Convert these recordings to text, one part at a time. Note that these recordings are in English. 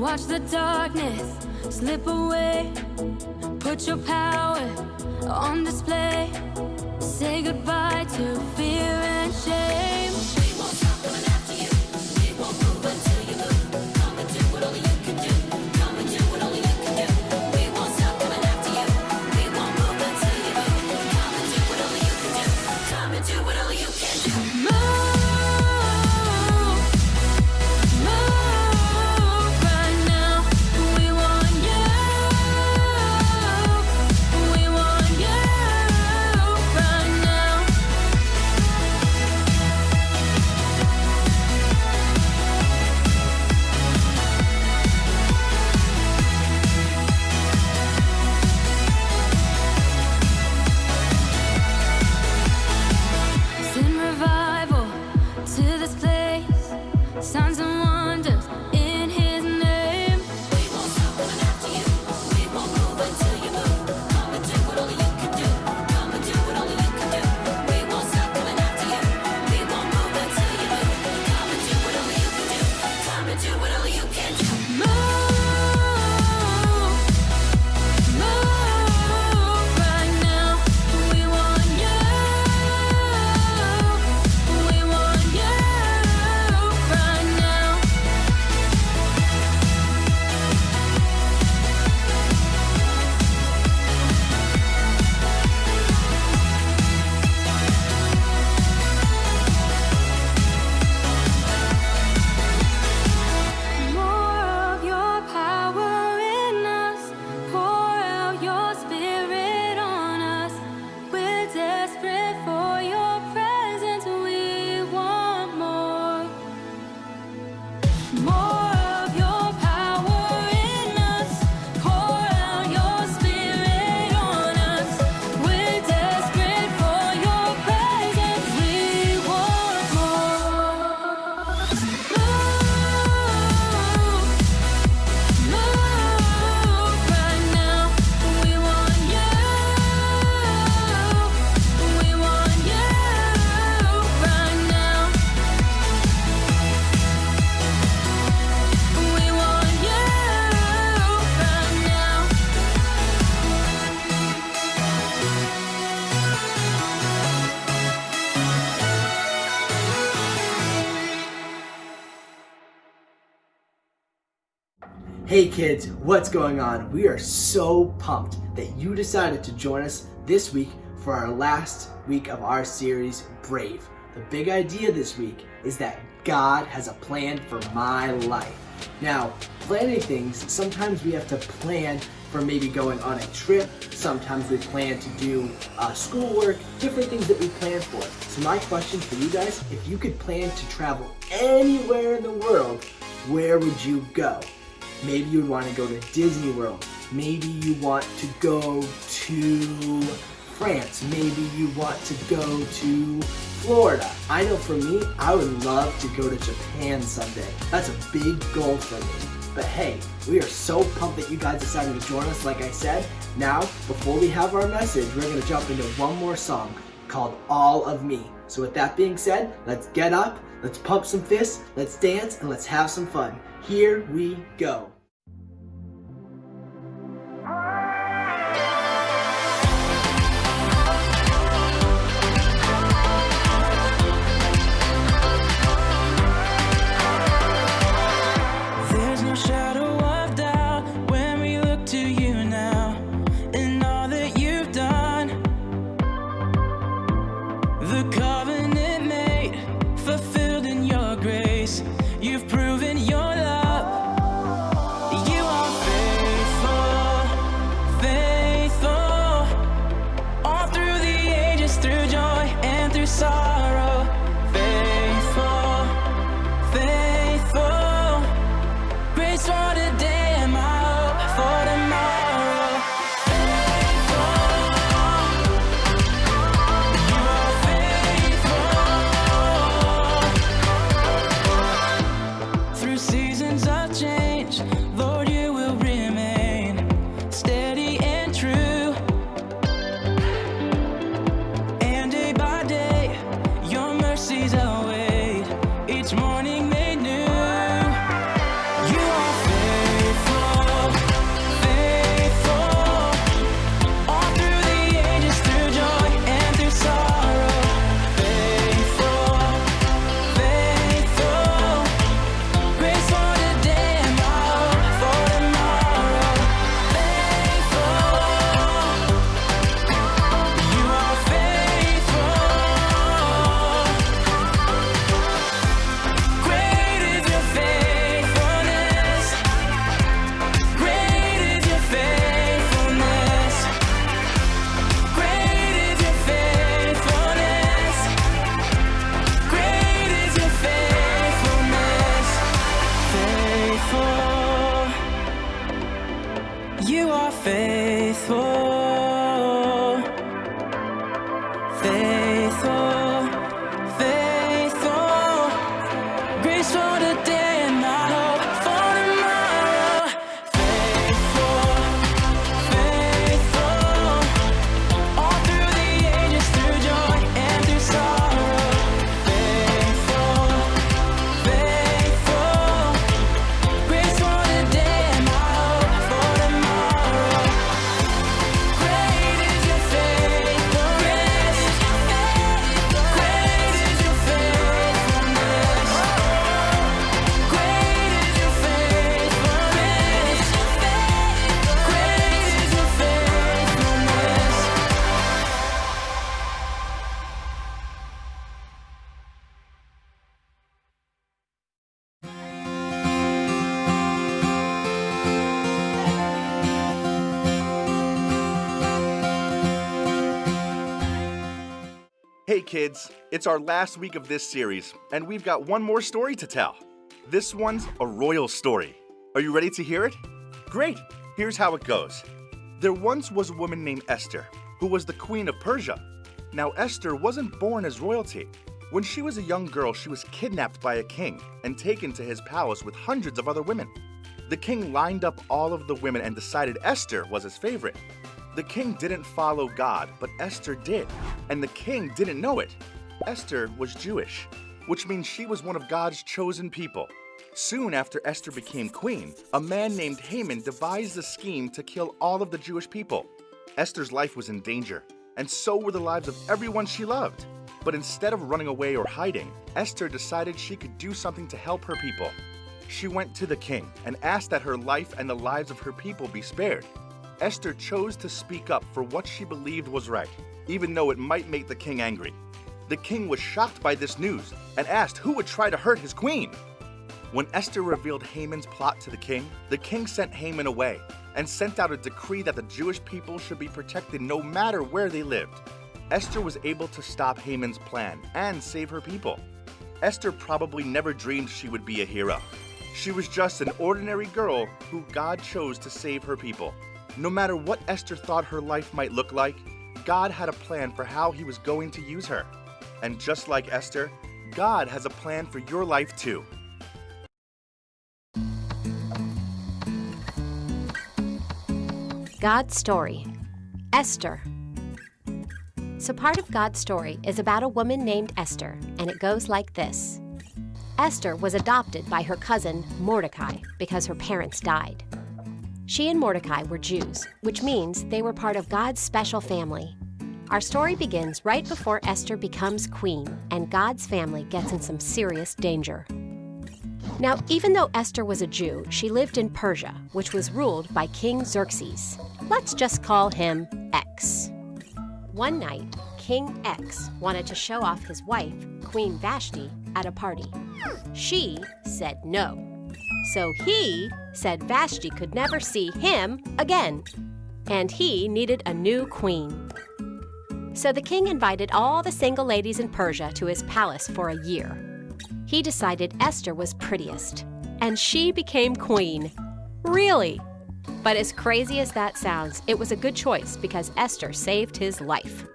Watch the darkness slip away. Put your power on display. Say goodbye to fear and shame. We won't stop coming after you. We won't move until you move. Come and do what only you can do. Come and do what only you can do. We won't stop coming after you. We won't move until you move. Come and do what only you can do. Come and do what only you can do. Move. Signs and wonders in his name. We won't stop coming after you. We won't move until you move. Come and do what only you can do. Come and do what only you can do. We won't stop coming after you. We won't move until you move. Come and do what only you can do. Come and do what only you can do. Move. Hey kids, what's going on? We are so pumped that you decided to join us this week for our last week of our series, Brave. The big idea this week is that God has a plan for my life. Now, planning things, sometimes we have to plan for maybe going on a trip. Sometimes we plan to do schoolwork, different things that we plan for. So my question for you guys, if you could plan to travel anywhere in the world, where would you go? Maybe you would want to go to Disney World. Maybe you want to go to France. Maybe you want to go to Florida. I know for me, I would love to go to Japan someday. That's a big goal for me. But hey, we are so pumped that you guys decided to join us, like I said. Now, before we have our message, we're going to jump into one more song called All of Me. So with that being said, let's get up, let's pump some fists, let's dance, and let's have some fun. Here we go. You've proven your love. Hey kids, it's our last week of this series, and we've got one more story to tell. This one's a royal story. Are you ready to hear it? Great, here's how it goes. There once was a woman named Esther, who was the queen of Persia. Now Esther wasn't born as royalty. When she was a young girl, she was kidnapped by a king and taken to his palace with hundreds of other women. The king lined up all of the women and decided Esther was his favorite. The king didn't follow God, but Esther did, and the king didn't know it. Esther was Jewish, which means she was one of God's chosen people. Soon after Esther became queen, a man named Haman devised a scheme to kill all of the Jewish people. Esther's life was in danger, and so were the lives of everyone she loved. But instead of running away or hiding, Esther decided she could do something to help her people. She went to the king and asked that her life and the lives of her people be spared. Esther chose to speak up for what she believed was right, even though it might make the king angry. The king was shocked by this news and asked who would try to hurt his queen. When Esther revealed Haman's plot to the king sent Haman away and sent out a decree that the Jewish people should be protected no matter where they lived. Esther was able to stop Haman's plan and save her people. Esther probably never dreamed she would be a hero. She was just an ordinary girl who God chose to save her people. No matter what Esther thought her life might look like, God had a plan for how he was going to use her. And just like Esther, God has a plan for your life too. God's story. Esther. So part of God's story is about a woman named Esther, and it goes like this. Esther was adopted by her cousin Mordecai because her parents died. She and Mordecai were Jews, which means they were part of God's special family. Our story begins right before Esther becomes queen and God's family gets in some serious danger. Now, even though Esther was a Jew, she lived in Persia, which was ruled by King Xerxes. Let's just call him X. One night, King X wanted to show off his wife, Queen Vashti, at a party. She said no. So he said Vashti could never see him again, and he needed a new queen. So the king invited all the single ladies in Persia to his palace for a year. He decided Esther was prettiest, and she became queen. Really? But as crazy as that sounds, it was a good choice because Esther saved his life.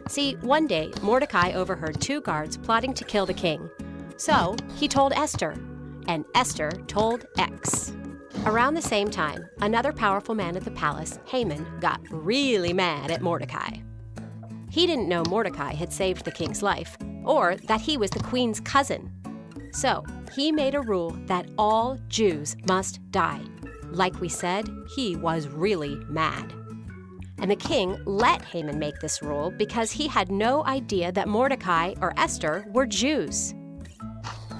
See, one day, Mordecai overheard two guards plotting to kill the king. So he told Esther, and Esther told X. Around the same time, another powerful man at the palace, Haman, got really mad at Mordecai. He didn't know Mordecai had saved the king's life, or that he was the queen's cousin. So he made a rule that all Jews must die. Like we said, he was really mad. And the king let Haman make this rule because he had no idea that Mordecai or Esther were Jews.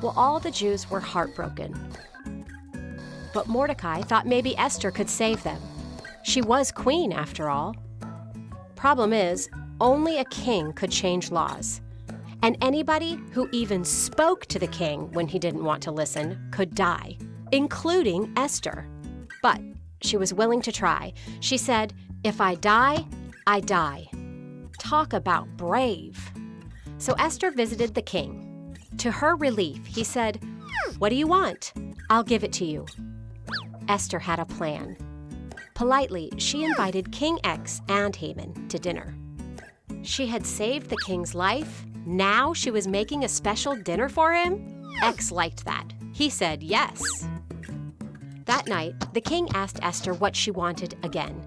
Well, all the Jews were heartbroken. But Mordecai thought maybe Esther could save them. She was queen, after all. Problem is, only a king could change laws. And anybody who even spoke to the king when he didn't want to listen could die, including Esther. But she was willing to try. She said, "If I die, I die." Talk about brave. So Esther visited the king. To her relief, he said, "What do you want? I'll give it to you." Esther had a plan. Politely, she invited King X and Haman to dinner. She had saved the king's life. Now she was making a special dinner for him? X liked that. He said yes. That night, the king asked Esther what she wanted again.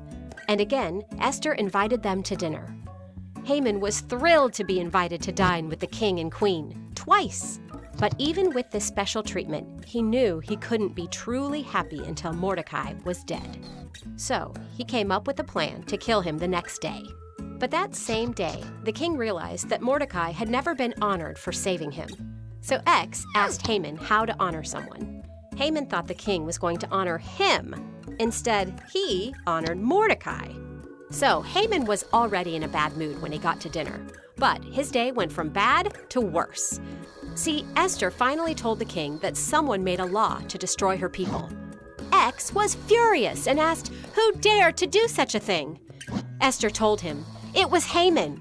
And again, Esther invited them to dinner. Haman was thrilled to be invited to dine with the king and queen, twice. But even with this special treatment, he knew he couldn't be truly happy until Mordecai was dead. So he came up with a plan to kill him the next day. But that same day, the king realized that Mordecai had never been honored for saving him. So X asked Haman how to honor someone. Haman thought the king was going to honor him. Instead, he honored Mordecai. So Haman was already in a bad mood when he got to dinner. But his day went from bad to worse. See, Esther finally told the king that someone made a law to destroy her people. X was furious and asked who dared to do such a thing. Esther told him it was Haman.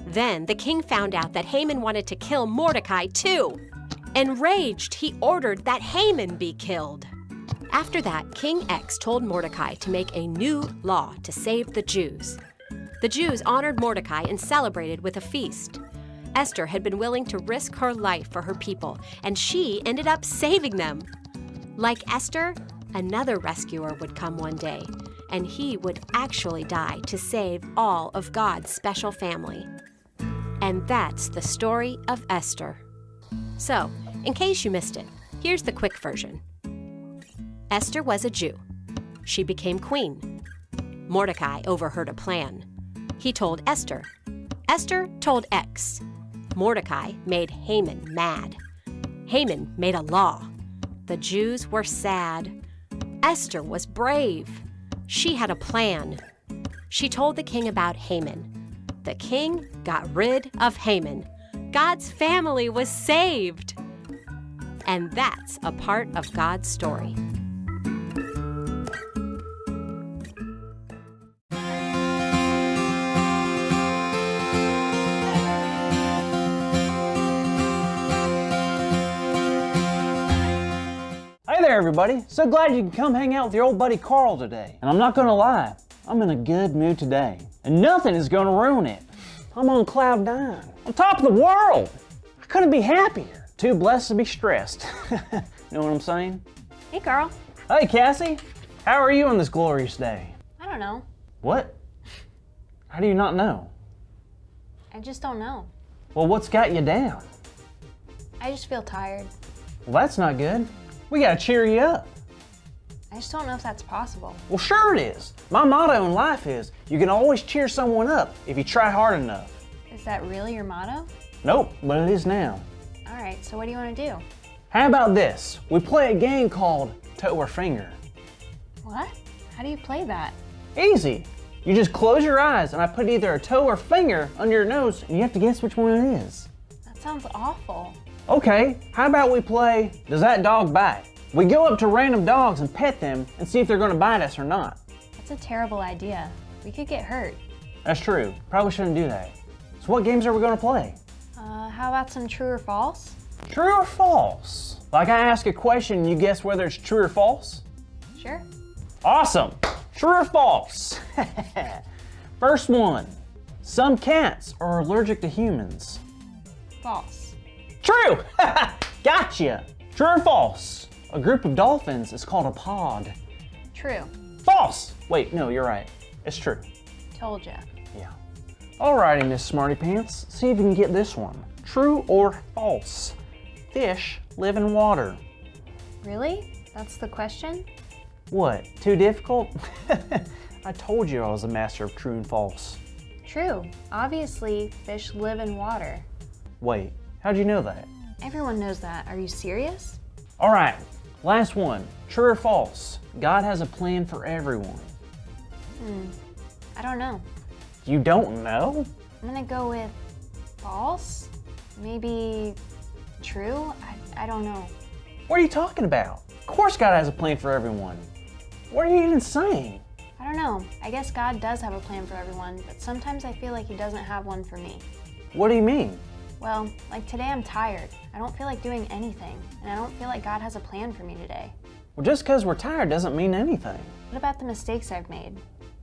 Then the king found out that Haman wanted to kill Mordecai too. Enraged, he ordered that Haman be killed. After that, King X told Mordecai to make a new law to save the Jews. The Jews honored Mordecai and celebrated with a feast. Esther had been willing to risk her life for her people, and she ended up saving them. Like Esther, another rescuer would come one day, and he would actually die to save all of God's special family. And that's the story of Esther. So, in case you missed it, here's the quick version. Esther was a Jew. She became queen. Mordecai overheard a plan. He told Esther. Esther told X. Mordecai made Haman mad. Haman made a law. The Jews were sad. Esther was brave. She had a plan. She told the king about Haman. The king got rid of Haman. God's family was saved. And that's a part of God's story. Hey there, everybody. So glad you can come hang out with your old buddy Carl today. And I'm not gonna lie, I'm in a good mood today. And nothing is gonna ruin it. I'm on cloud nine, on top of the world. I couldn't be happier. Too blessed to be stressed. Know what I'm saying? Hey, Carl. Hey, Cassie. How are you on this glorious day? I don't know. What? How do you not know? I just don't know. Well, what's got you down? I just feel tired. Well, that's not good. We gotta cheer you up. I just don't know if that's possible. Well, sure it is. My motto in life is, you can always cheer someone up if you try hard enough. Is that really your motto? Nope, but it is now. All right, so what do you want to do? How about this? We play a game called Toe or Finger. What? How do you play that? Easy. You just close your eyes and I put either a toe or finger under your nose and you have to guess which one it is. That sounds awful. Okay, how about we play Does That Dog Bite? We go up to random dogs and pet them and see if they're gonna bite us or not. That's a terrible idea. We could get hurt. That's true. Probably shouldn't do that. So what games are we gonna play? How about some true or false? True or false? Like I ask a question and you guess whether it's true or false? Sure. Awesome. True or false? First one. Some cats are allergic to humans. False. True! Gotcha! True or false? A group of dolphins is called a pod. True. False! Wait, no, you're right. It's true. Told ya. Yeah. Alrighty, Miss Smarty Pants. See if you can get this one. True or false? Fish live in water. Really? That's the question? What, too difficult? I told you I was a master of true and false. True. Obviously, fish live in water. Wait, how'd you know that? Everyone knows that. Are you serious? All right, last one. True or false? God has a plan for everyone. I don't know. You don't know? I'm gonna go with false? Maybe true? I don't know. What are you talking about? Of course God has a plan for everyone. What are you even saying? I don't know. I guess God does have a plan for everyone, but sometimes I feel like He doesn't have one for me. What do you mean? Well, like today I'm tired. I don't feel like doing anything, and I don't feel like God has a plan for me today. Well, just because we're tired doesn't mean anything. What about the mistakes I've made?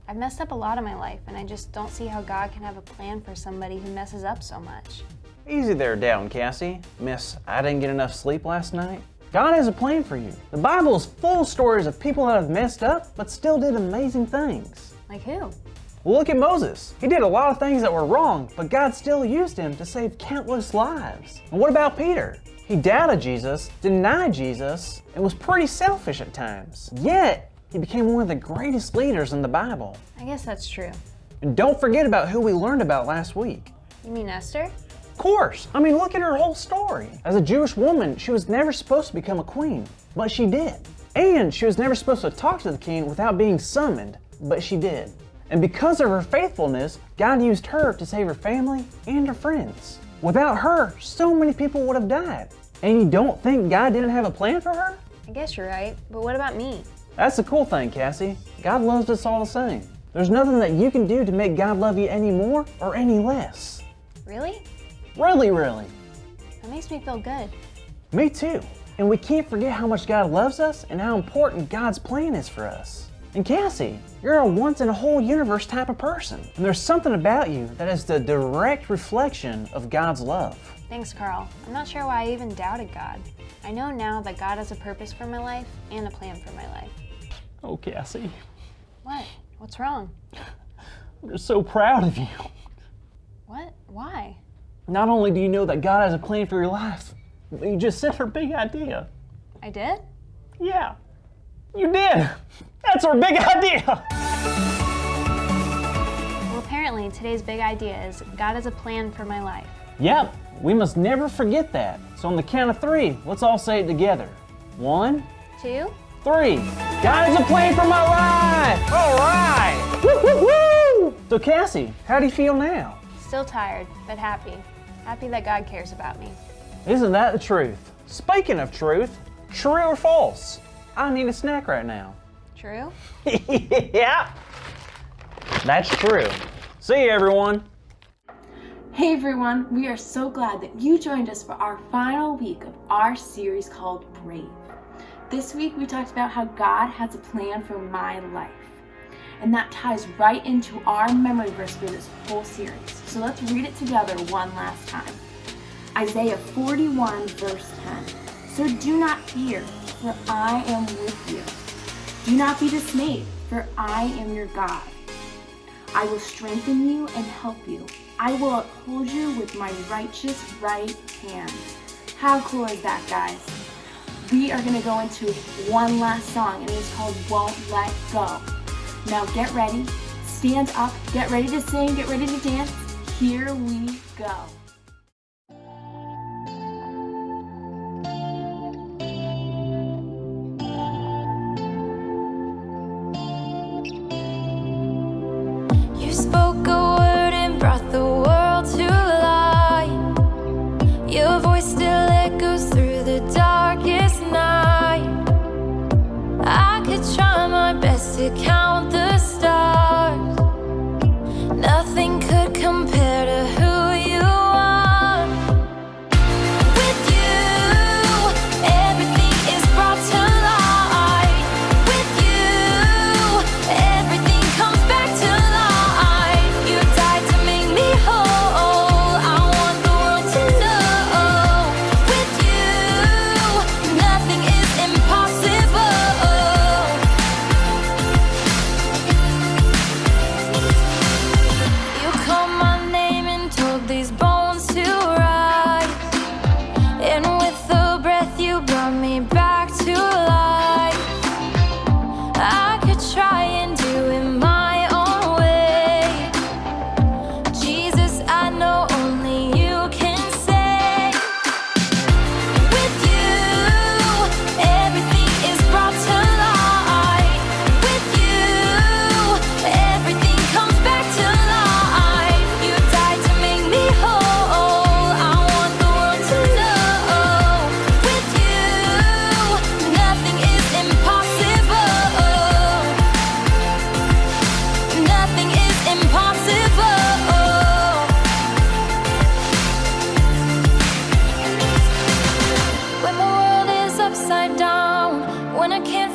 I've messed up a lot in my life, and I just don't see how God can have a plan for somebody who messes up so much. Easy there, Down Cassie. Miss, I didn't get enough sleep last night. God has a plan for you. The Bible is full of stories of people that have messed up, but still did amazing things. Like who? Well, look at Moses. He did a lot of things that were wrong, but God still used him to save countless lives. And what about Peter? He doubted Jesus, denied Jesus, and was pretty selfish at times. Yet, he became one of the greatest leaders in the Bible. I guess that's true. And don't forget about who we learned about last week. You mean Esther? Of course. I mean, look at her whole story. As a Jewish woman, she was never supposed to become a queen, but she did. And she was never supposed to talk to the king without being summoned, but she did. And because of her faithfulness, God used her to save her family and her friends. Without her, so many people would have died. And you don't think God didn't have a plan for her? I guess you're right, but what about me? That's the cool thing, Cassie. God loves us all the same. There's nothing that you can do to make God love you any more or any less. Really? Really, really. That makes me feel good. Me too. And we can't forget how much God loves us and how important God's plan is for us. And Cassie, you're a once-in-a-whole-universe type of person. And there's something about you that is the direct reflection of God's love. Thanks, Carl. I'm not sure why I even doubted God. I know now that God has a purpose for my life and a plan for my life. Oh, Cassie. What? What's wrong? I'm just so proud of you. What? Why? Not only do you know that God has a plan for your life, but you just said her big idea. I did? Yeah, you did. That's our big idea. Well, apparently today's big idea is God has a plan for my life. Yep, we must never forget that. So on the count of 3, let's all say it together. 1, 2, 3. God has a plan for my life. All right. Woo, woo, woo. So Cassie, how do you feel now? still tired, but happy. Happy that God cares about me. Isn't that the truth? Speaking of truth, true or false? I need a snack right now. True? Yeah, that's true. See you, everyone. Hey everyone, we are so glad that you joined us for our final week of our series called Brave. This week we talked about how God has a plan for my life. And that ties right into our memory verse for this whole series. So let's read it together one last time. Isaiah 41 verse 10. So do not fear, for I am with you. Do not be dismayed, for I am your God. I will strengthen you and help you. I will uphold you with my righteous right hand. How cool is that, guys? We are going to go into one last song, and it's called Won't Let Go. Now get ready, stand up, get ready to sing, get ready to dance. Here we go. You spoke a word and brought the world to light. Your voice still echoes through the darkest night. I could try my best to count the stars. Nothing could compare to who you are. With you, everything is brought to light. With you, everything comes back to life. You died to make me whole. I want the world to know. With you, nothing is impossible. You called my name and told these bones to rise. And with the breath you brought me back to life. I could try and do it my own way. Jesus, I know only you can save. With you, everything is brought to light. With you, everything comes back to life. You died to make me whole. I want the world to know. With you, nothing is impossible. Nothing is impossible. When the world is upside down, when I can't